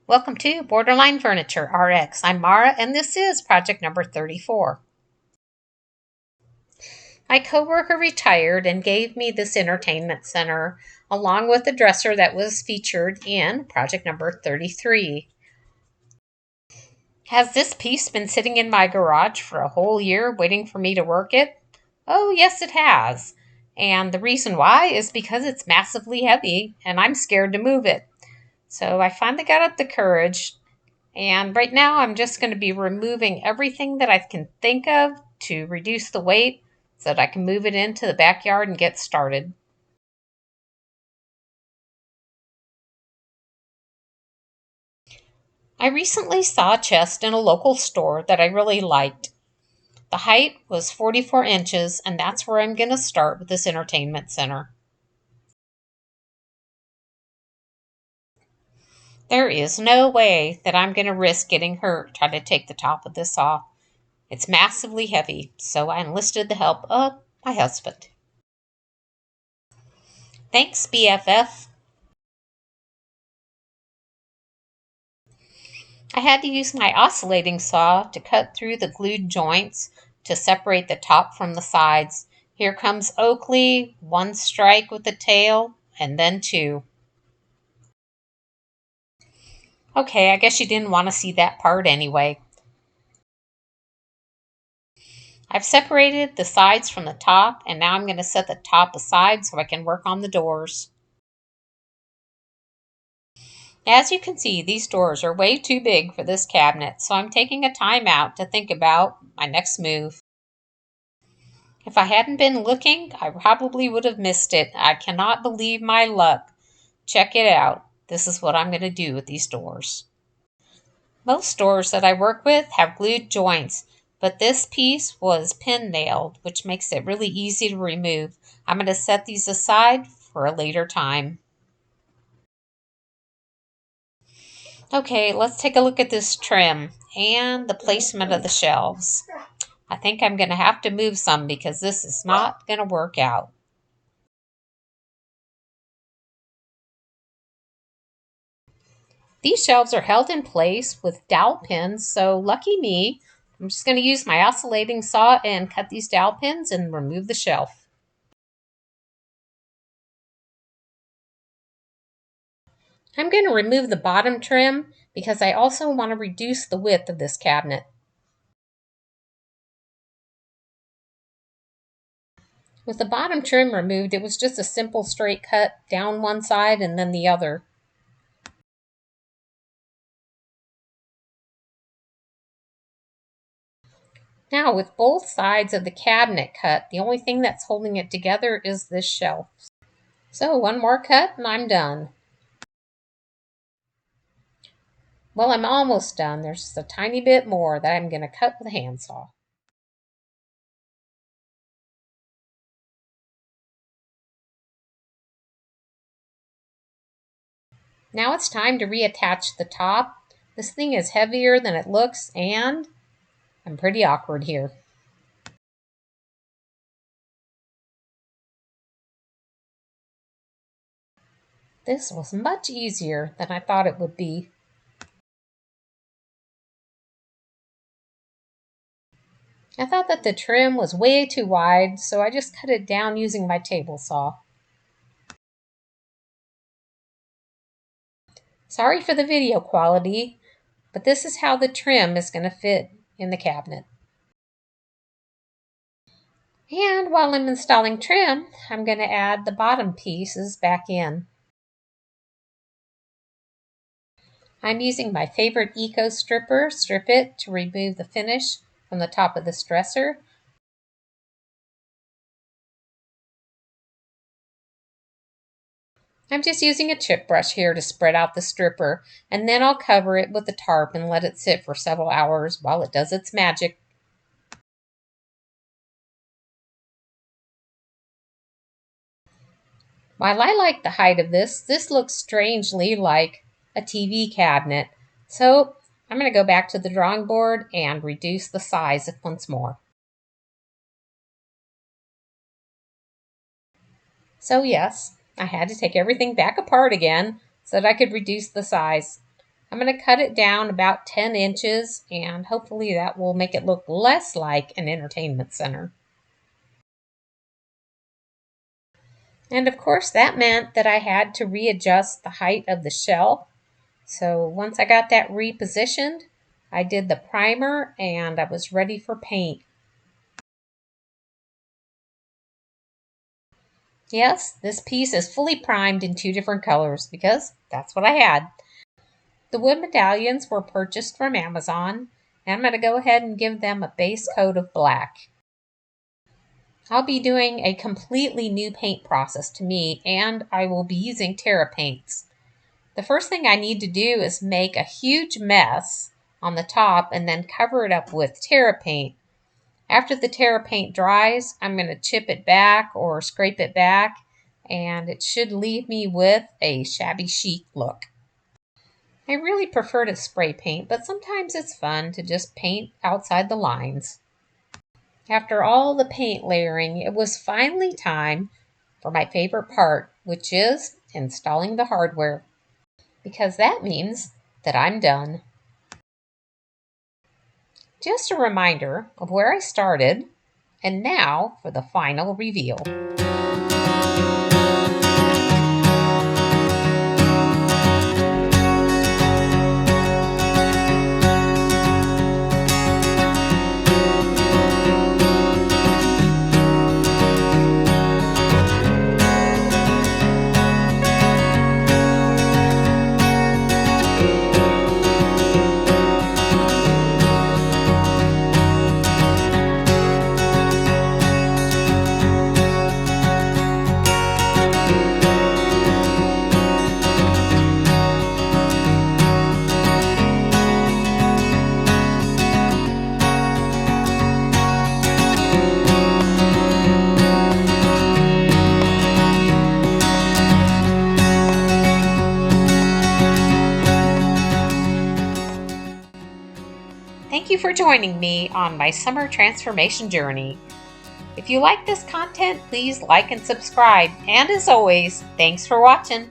Welcome to Borderline Furniture RX. I'm Mara, and this is project number 34. My coworker retired and gave me this entertainment center, along with the dresser that was featured in project number 33. Has this piece been sitting in my garage for a whole year waiting for me to work it? Oh, yes, it has. And the reason why is because it's massively heavy, and I'm scared to move it. So I finally got up the courage. And right now I'm just going to be removing everything that I can think of to reduce the weight so that I can move it into the backyard and get started. I recently saw a chest in a local store that I really liked. The height was 44 inches, and that's where I'm going to start with this entertainment center. There is no way that I'm going to risk getting hurt trying to take the top of this off. It's massively heavy, so I enlisted the help of my husband. Thanks, BFF. I had to use my oscillating saw to cut through the glued joints to separate the top from the sides. Here comes Oakley, one strike with the tail, and then two. Okay, I guess you didn't want to see that part anyway. I've separated the sides from the top, and now I'm going to set the top aside so I can work on the doors. As you can see, these doors are way too big for this cabinet, so I'm taking a time out to think about my next move. If I hadn't been looking, I probably would have missed it. I cannot believe my luck. Check it out. This is what I'm going to do with these doors. Most doors that I work with have glued joints, but this piece was pin nailed, which makes it really easy to remove. I'm going to set these aside for a later time. Okay, let's take a look at this trim and the placement of the shelves. I think I'm going to have to move some because this is not going to work out. These shelves are held in place with dowel pins, so lucky me. I'm just going to use my oscillating saw and cut these dowel pins and remove the shelf. I'm going to remove the bottom trim because I also want to reduce the width of this cabinet. With the bottom trim removed, it was just a simple straight cut down one side and then the other. Now, with both sides of the cabinet cut, the only thing that's holding it together is this shelf. So one more cut and I'm done. Well, I'm almost done. There's just a tiny bit more that I'm going to cut with a handsaw. Now it's time to reattach the top. This thing is heavier than it looks, and I'm pretty awkward here. This was much easier than I thought it would be. I thought that the trim was way too wide, so I just cut it down using my table saw. Sorry for the video quality, but this is how the trim is going to fit in the cabinet. And while I'm installing trim, I'm going to add the bottom pieces back in. I'm using my favorite Eco Stripper, Strip It, to remove the finish from the top of this dresser. I'm just using a chip brush here to spread out the stripper, and then I'll cover it with a tarp and let it sit for several hours while it does its magic. While I like the height of this looks strangely like a TV cabinet. So I'm going to go back to the drawing board and reduce the size once more. So yes, I had to take everything back apart again so that I could reduce the size. I'm going to cut it down about 10 inches, and hopefully that will make it look less like an entertainment center. And of course, that meant that I had to readjust the height of the shell. So once I got that repositioned, I did the primer and I was ready for paint. Yes, this piece is fully primed in 2 different colors because that's what I had. The wood medallions were purchased from Amazon, and I'm going to go ahead and give them a base coat of black. I'll be doing a completely new paint process to me, and I will be using Terra paints. The first thing I need to do is make a huge mess on the top and then cover it up with Terra paint. After the Terra paint dries, I'm going to chip it back or scrape it back, and it should leave me with a shabby chic look. I really prefer to spray paint, but sometimes it's fun to just paint outside the lines. After all the paint layering, it was finally time for my favorite part, which is installing the hardware, because that means that I'm done. Just a reminder of where I started, and now for the final reveal. Thank you for joining me on my summer transformation journey. If you like this content, please like and subscribe. And as always, thanks for watching.